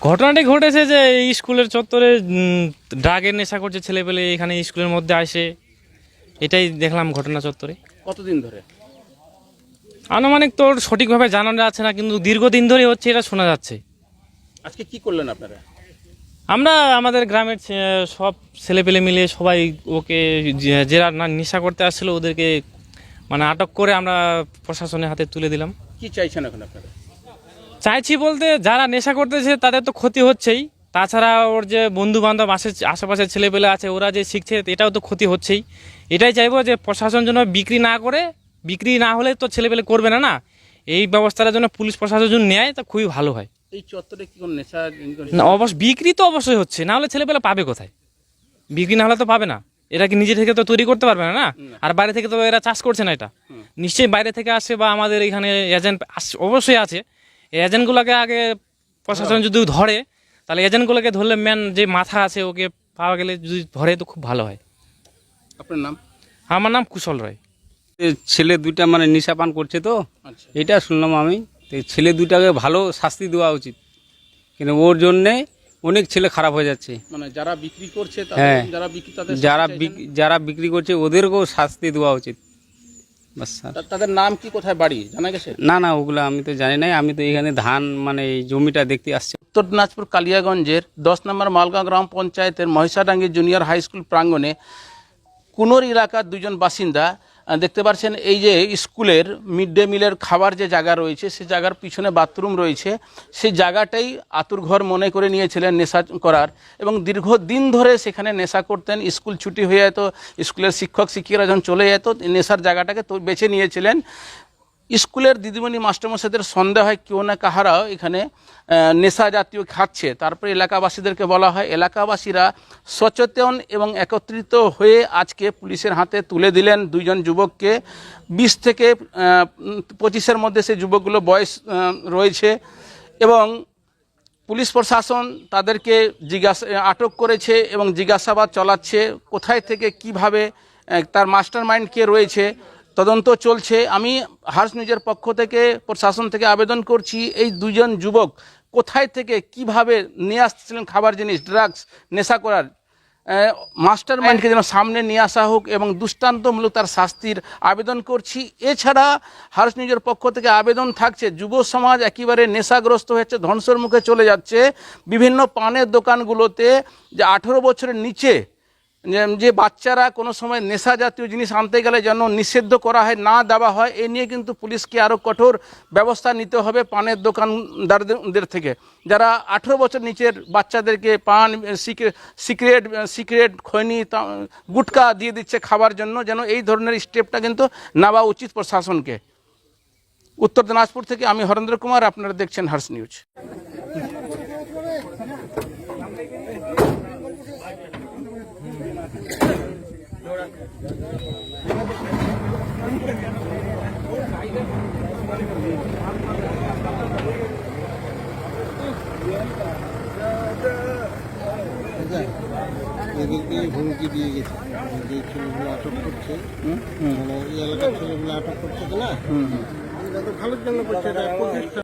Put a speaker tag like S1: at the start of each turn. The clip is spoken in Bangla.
S1: ঘটনাটি ঘটেছে যে এই স্কুলের চত্বরে ড্রাগের নেশা করছে ছেলেপেলে এখানে স্কুলের মধ্যে আসে, এটাই দেখলাম ঘটনা চত্বরে।
S2: কতদিন ধরে?
S1: আনুমানিক তোর সঠিকভাবে জানা যাচ্ছে না, কিন্তু দীর্ঘদিন ধরে হচ্ছে এটা শোনা যাচ্ছে।
S2: আজকে কি করলেন আপনারা?
S1: আমরা আমাদের গ্রামের সব ছেলেপেলে মিলে সবাই ওকে যারা নেশা করতে আসছিল ওদেরকে মানে আটক করে আমরা প্রশাসনের হাতে তুলে দিলাম।
S2: কি চাইছেন এখন আপনারা?
S1: চাইছি বলতে যারা নেশা করতেছে তাদের তো ক্ষতি হচ্ছেই, তাছাড়া ওর যে বন্ধু বান্ধব আশেপাশের ছেলেপেলে আছে ওরা যে শিখছে এটাও তো ক্ষতি হচ্ছেই। এটাই চাইবো যে প্রশাসন যেন বিক্রি না করে, বিক্রি না হলে তো ছেলেপেলে করবে না, না এই ব্যবস্থার জন্য পুলিশ প্রশাসন যদি নেয় তা খুবই ভালো হয়।
S2: এই চত্বরে কি কোন নেশা?
S1: না অবশ্য বিক্রি তো অবশ্যই হচ্ছে, না হলে ছেলেপেলে পাবে কোথায়? বিক্রি না হলে তো পাবে না, এরা কি নিজে থেকে তো তৈরি করতে পারবে না, না আর বাইরে থেকে তো এরা চাষ করছে না, এটা নিশ্চয়ই বাইরে থেকে আসে বা আমাদের এখানে এজেন্ট অবশ্যই আছে। এই এজেন্টগুলোকে আগে প্রশাসন যদি ধরে তাহলে এজেন্টগুলোকে ধরলে মেন যে মাথা আছে ওকে পাওয়া গেলে যদি ধরে তো খুব ভালো হয়।
S2: আপনার নাম?
S1: আমার নাম কুশল রায়।
S3: ছেলে দুইটা মানে নেশা পান করছে তো,
S2: আচ্ছা,
S3: এটা শুনলাম আমি। তো ছেলে দুইটাকে ভালো শাস্তি দেওয়া উচিত, কিন্তু ওর জন্যে অনেক ছেলে খারাপ হয়ে যাচ্ছে।
S2: মানে যারা বিক্রি করছে
S3: হ্যাঁ,
S2: যারা বিক্রি তাদের
S3: যারা বিক্রি করছে ওদেরকেও শাস্তি দেওয়া উচিত। বাস স্যার।
S2: তাদের নাম কি, কোথায় বাড়ি জানা গেছে?
S3: না ওগুলো আমি তো জানি নাই, আমি তো এখানে ধান মানে এই জমিটা দেখতে আসছি।
S2: উত্তর দিনাজপুর কালিয়াগঞ্জের 10 নম্বর মালগাঁও গ্রাম পঞ্চায়েতের মহিষাডাঙ্গি জুনিয়র হাই স্কুল প্রাঙ্গণে কুনোর এলাকার দুজন বাসিন্দা দেখতে পাচ্ছেন এই যে স্কুলের মিড ডে মিলের খাবার যে জায়গা রয়েছে সে জায়গার পিছনে বাথরুম রয়েছে, সেই জায়গাটাই আতুর ঘর মনে করে নিয়েছিলেন নেশা করার, এবং দীর্ঘদিন ধরে সেখানে নেশা করতেন। স্কুল ছুটি হয়ে যেত, স্কুলের শিক্ষক শিক্ষিকারা যখন চলে যেত নেশার জায়গাটাকে তো বেছে নিয়েছিলেন। স্কুলের দিদিমণি মাস্টারমশাইদের সন্দেহ হয় কেউ না কাহারাও এখানে নেশা জাতীয় খাচ্ছে। তারপরে এলাকাবাসীদেরকে বলা হয়, এলাকাবাসীরা সচেতন এবং একত্রিত হয়ে আজকে পুলিশের হাতে তুলে দিলেন দুইজন যুবককে। 20 থেকে 25-এর মধ্যে সেই যুবকগুলো বয়স রয়েছে, এবং পুলিশ প্রশাসন তাদেরকে আটক করেছে এবং জিজ্ঞাসাবাদ চালাচ্ছে কোথায় থেকে কিভাবে তার মাস্টার মাইন্ড কে রয়েছে, তদন্ত চলছে। আমি হার্স নিউজের পক্ষ থেকে প্রশাসন থেকে আবেদন করছি, এই দুজন যুবক কোথায় থেকে কিভাবে নিয়ে আসছিলেন খাবার জিনিস, ড্রাগস, নেশা করার, মাস্টার মাইন্ডকে যেন সামনে নিয়ে আসা হোক এবং দৃষ্টান্তমূলক তার শাস্তির আবেদন করছি। এছাড়া হার্স নিউজের পক্ষ থেকে আবেদন থাকছে, যুব সমাজ একেবারে নেশাগ্রস্ত হচ্ছে, ধ্বংসের মুখে চলে যাচ্ছে। বিভিন্ন পানের দোকানগুলোতে যে 18 বছরের নিচে যে বাচ্চারা কোনো সময় নেশা জাতীয় জিনিস আনতে গেলে যেন নিষিদ্ধ করা হয়, না দেওয়া হয়, এ নিয়ে কিন্তু পুলিশকে আরও কঠোর ব্যবস্থা নিতে হবে পানের দোকানদারদের থেকে, যারা 18 বছর নিচের বাচ্চাদেরকে পান, সিগারেট, খৈনি, গুটকা দিয়ে দিচ্ছে খাবার জন্য। যেন এই ধরনের স্টেপটা কিন্তু নেওয়া উচিত প্রশাসনকে। উত্তর দিনাজপুর থেকে আমি হরেন্দ্র কুমার, আপনারা দেখছেন হার্স নিউজ।
S4: এদেরকে হুমকি দিয়ে গেছে যে ছেলেগুলো আটক করছে, মানে এই এলাকার ছেলেগুলো আটক করছে না, এটা তো ভালোর জন্য করছে, এটা প্রতিষ্ঠা